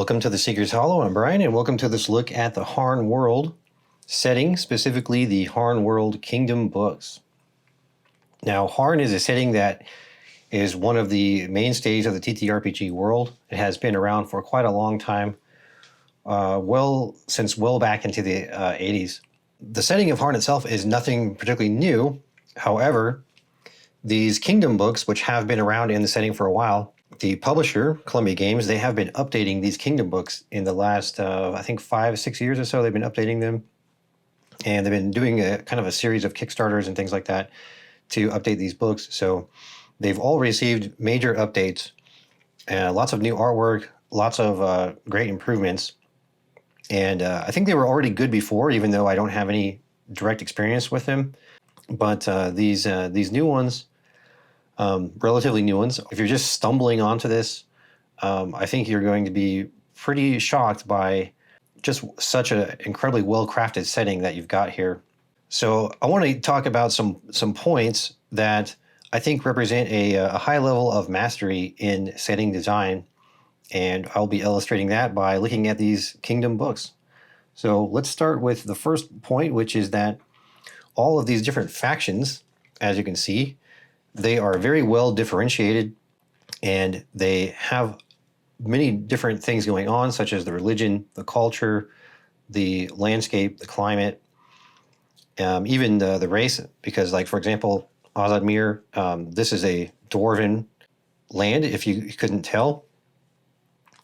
Welcome to the Seeker's Hollow. I'm Brian, and welcome to this look at the HarnWorld setting, specifically the HarnWorld Kingdom books. Now, Harn is a setting that is one of the mainstays of the TTRPG world. It has been around for quite a long time, since well back into the 80s. The setting of Harn itself is nothing particularly new. However, these Kingdom books, which have been around in the setting for a while, the publisher, Columbia Games, they have been updating these Kingdom books in the last, I think 5-6 years or so. They've been updating them. And they've been doing a kind of a series of Kickstarters and things like that to update these books. So they've all received major updates, lots of new artwork, lots of great improvements. And I think they were already good before, even though I don't have any direct experience with them. But these new ones, relatively new ones, if you're just stumbling onto this, I think you're going to be pretty shocked by just such an incredibly well-crafted setting that you've got here. So I want to talk about some points that I think represent a high level of mastery in setting design, and I'll be illustrating that by looking at these Kingdom books. So let's start with the first point, which is that all of these different factions, as you can see, they are very well differentiated, and they have many different things going on, such as the religion, the culture, the landscape, the climate, even the race. Because, like, for example, Azadmir, this is a dwarven land, if you couldn't tell.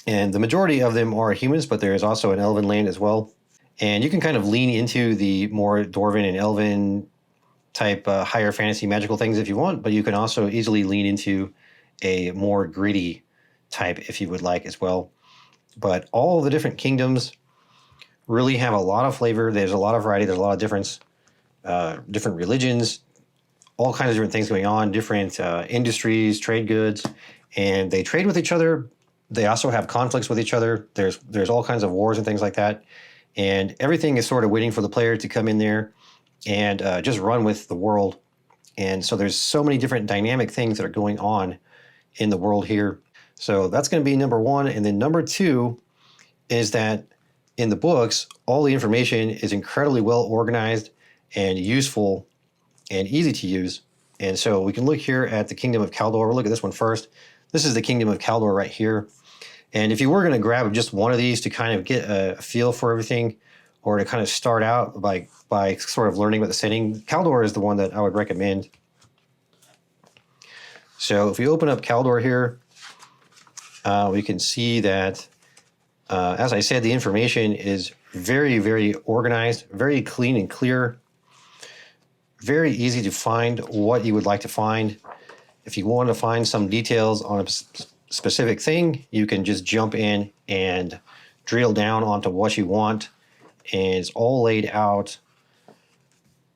And the majority of them are humans, but there is also an elven land as well. And you can kind of lean into the more dwarven and elven type higher fantasy magical things if you want, but you can also easily lean into a more gritty type if you would like as well. But all the different kingdoms really have a lot of flavor. There's a lot of variety. There's a lot of different religions, all kinds of different things going on, different industries, trade goods, and they trade with each other. They also have conflicts with each other. There's all kinds of wars and things like that. And everything is sort of waiting for the player to come in there and just run with the world. And so there's so many different dynamic things that are going on in the world here. So that's going to be number one. And then number two is that in the books, all the information is incredibly well organized and useful and easy to use. And so we can look here at the Kingdom of Kaldor. We'll look at this one first. This is the Kingdom of Kaldor right here. And if you were going to grab just one of these to kind of get a feel for everything, or to kind of start out by sort of learning about the setting, Kaldor is the one that I would recommend. So if we open up Kaldor here, we can see that, as I said, the information is very, very organized, very clean and clear, very easy to find what you would like to find. If you want to find some details on a specific thing, you can just jump in and drill down onto what you want, and it's all laid out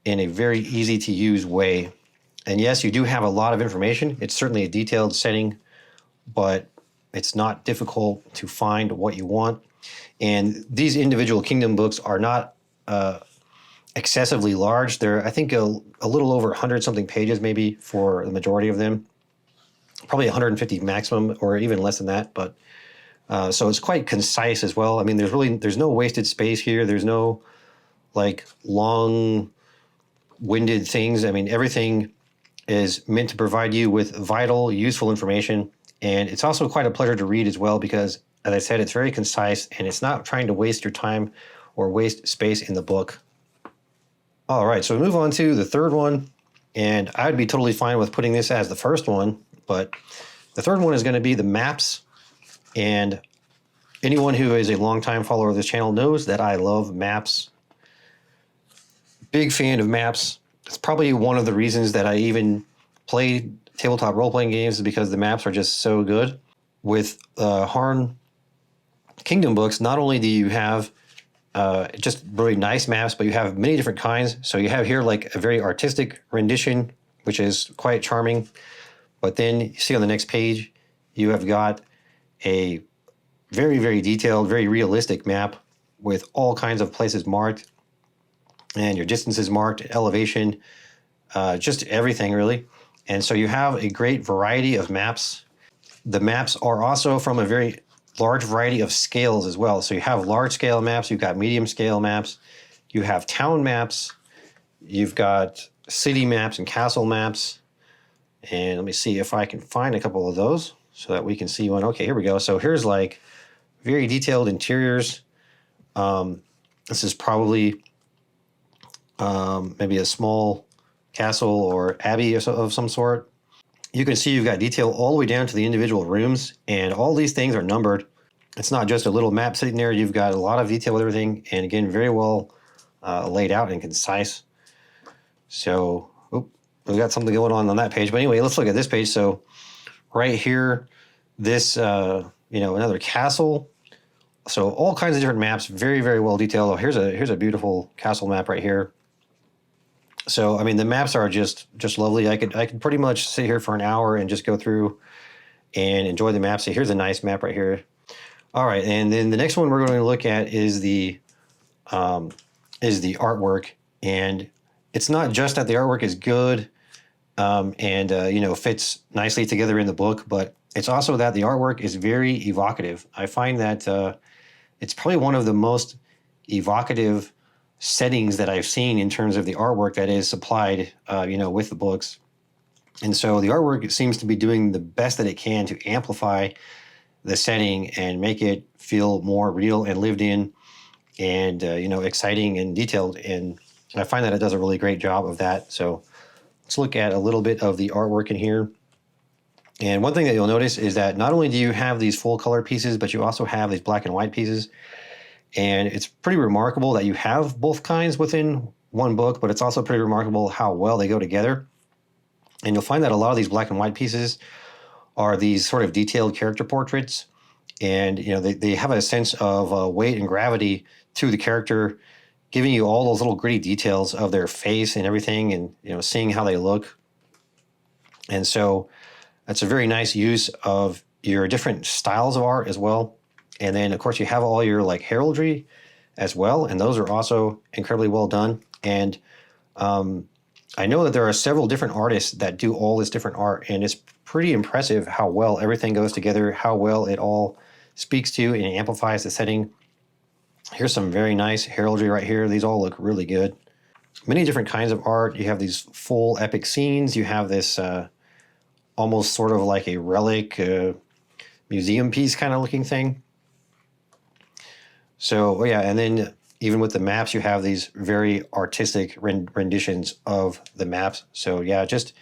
in a very easy to use way. And yes, you do have a lot of information. It's certainly a detailed setting, but it's not difficult to find what you want. And these individual Kingdom books are not excessively large. They're, I think, a little over 100-something pages maybe for the majority of them. Probably 150 maximum, or even less than that. But so it's quite concise as well. I mean, there's no wasted space here. There's no like long-winded things. I mean, everything is meant to provide you with vital, useful information. And it's also quite a pleasure to read as well because, as I said, it's very concise and it's not trying to waste your time or waste space in the book. All right, so we move on to the third one. And I'd be totally fine with putting this as the first one, but the third one is going to be the maps. And anyone who is a longtime follower of this channel knows that I love maps. Big fan of maps. It's probably one of the reasons that I even play tabletop role-playing games, is because the maps are just so good. With Harn Kingdom books, not only do you have just really nice maps, but you have many different kinds. So you have here like a very artistic rendition, which is quite charming. But then you see on the next page, you have got a very, very detailed, very realistic map with all kinds of places marked and your distances marked, elevation, just everything really. And so you have a great variety of maps. The maps are also from a very large variety of scales as well. So you have large scale maps, you've got medium scale maps, you have town maps, you've got city maps and castle maps. And let me see if I can find a couple of those so that we can see one. Okay, here we go. So here's like very detailed interiors. This is probably maybe a small castle or abbey of some sort. You can see you've got detail all the way down to the individual rooms, and all these things are numbered. It's not just a little map sitting there. You've got a lot of detail with everything, and again, very well laid out and concise. So, we got something going on that page. But anyway, let's look at this page. So, right here, this another castle. So all kinds of different maps, very, very well detailed. Oh, here's a beautiful castle map right here. So, I mean, the maps are just lovely. I could pretty much sit here for an hour and just go through and enjoy the maps. So here's a nice map right here. All right, and then the next one we're going to look at is the artwork, and it's not just that the artwork is good and fits nicely together in the book, but it's also that the artwork is very evocative. I find that it's probably one of the most evocative settings that I've seen in terms of the artwork that is supplied, with the books. And so the artwork seems to be doing the best that it can to amplify the setting and make it feel more real and lived in and, exciting and detailed. And I find that it does a really great job of that. So let's look at a little bit of the artwork in here. And one thing that you'll notice is that not only do you have these full color pieces, but you also have these black and white pieces. And it's pretty remarkable that you have both kinds within one book, but it's also pretty remarkable how well they go together. And you'll find that a lot of these black and white pieces are these sort of detailed character portraits. And, they have a sense of weight and gravity to the character, giving you all those little gritty details of their face and everything and, seeing how they look. And so that's a very nice use of your different styles of art as well. And then, of course, you have all your like heraldry as well. And those are also incredibly well done. And I know that there are several different artists that do all this different art. And it's pretty impressive how well everything goes together, how well it all speaks to and amplifies the setting. Here's some very nice heraldry right here. These all look really good. Many different kinds of art. You have these full epic scenes. You have this almost sort of like a relic museum piece kind of looking thing. So, yeah, and then even with the maps, you have these very artistic renditions of the maps. So, yeah, just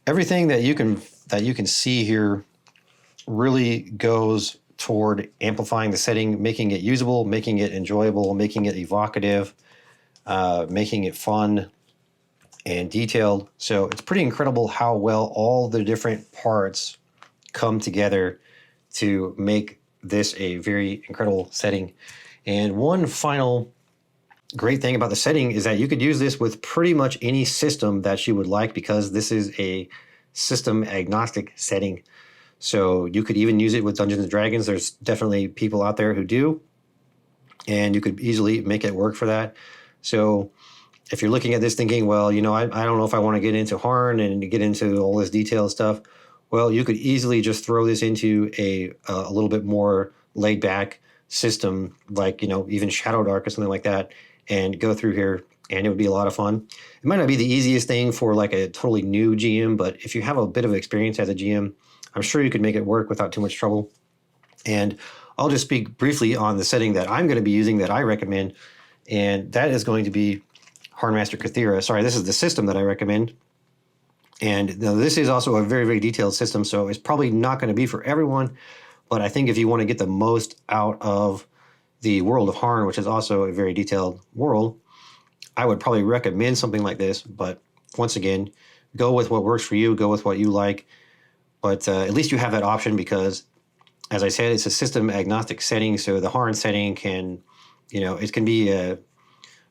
everything that you can see here really goes toward amplifying the setting, making it usable, making it enjoyable, making it evocative, making it fun and detailed. So it's pretty incredible how well all the different parts come together to make this a very incredible setting. And one final great thing about the setting is that you could use this with pretty much any system that you would like, because this is a system agnostic setting. So you could even use it with Dungeons and Dragons. There's definitely people out there who do, and you could easily make it work for that. So if you're looking at this thinking, well, I don't know if I want to get into Harn and get into all this detailed stuff, well, you could easily just throw this into a little bit more laid back system, like, even Shadow Dark or something like that, and go through here, and it would be a lot of fun. It might not be the easiest thing for like a totally new GM, but if you have a bit of experience as a GM, I'm sure you could make it work without too much trouble. And I'll just speak briefly on the setting that I'm going to be using that I recommend, and that is going to be Harnmaster Cathera. Sorry, this is the system that I recommend. And this is also a very, very detailed system, so it's probably not going to be for everyone. But I think if you want to get the most out of the world of Harn, which is also a very detailed world, I would probably recommend something like this. But once again, go with what works for you, go with what you like. But at least you have that option because, as I said, it's a system agnostic setting. So the Harn setting can, it can be a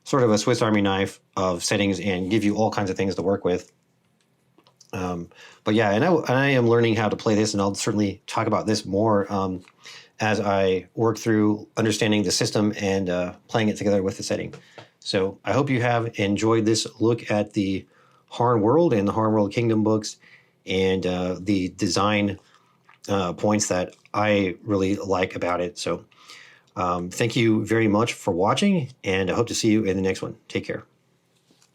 sort of a Swiss Army knife of settings and give you all kinds of things to work with. But yeah, and I am learning how to play this, and I'll certainly talk about this more as I work through understanding the system and playing it together with the setting. So I hope you have enjoyed this look at the HarnWorld and the HarnWorld Kingdom books and the design points that I really like about it. So thank you very much for watching, and I hope to see you in the next one. Take care.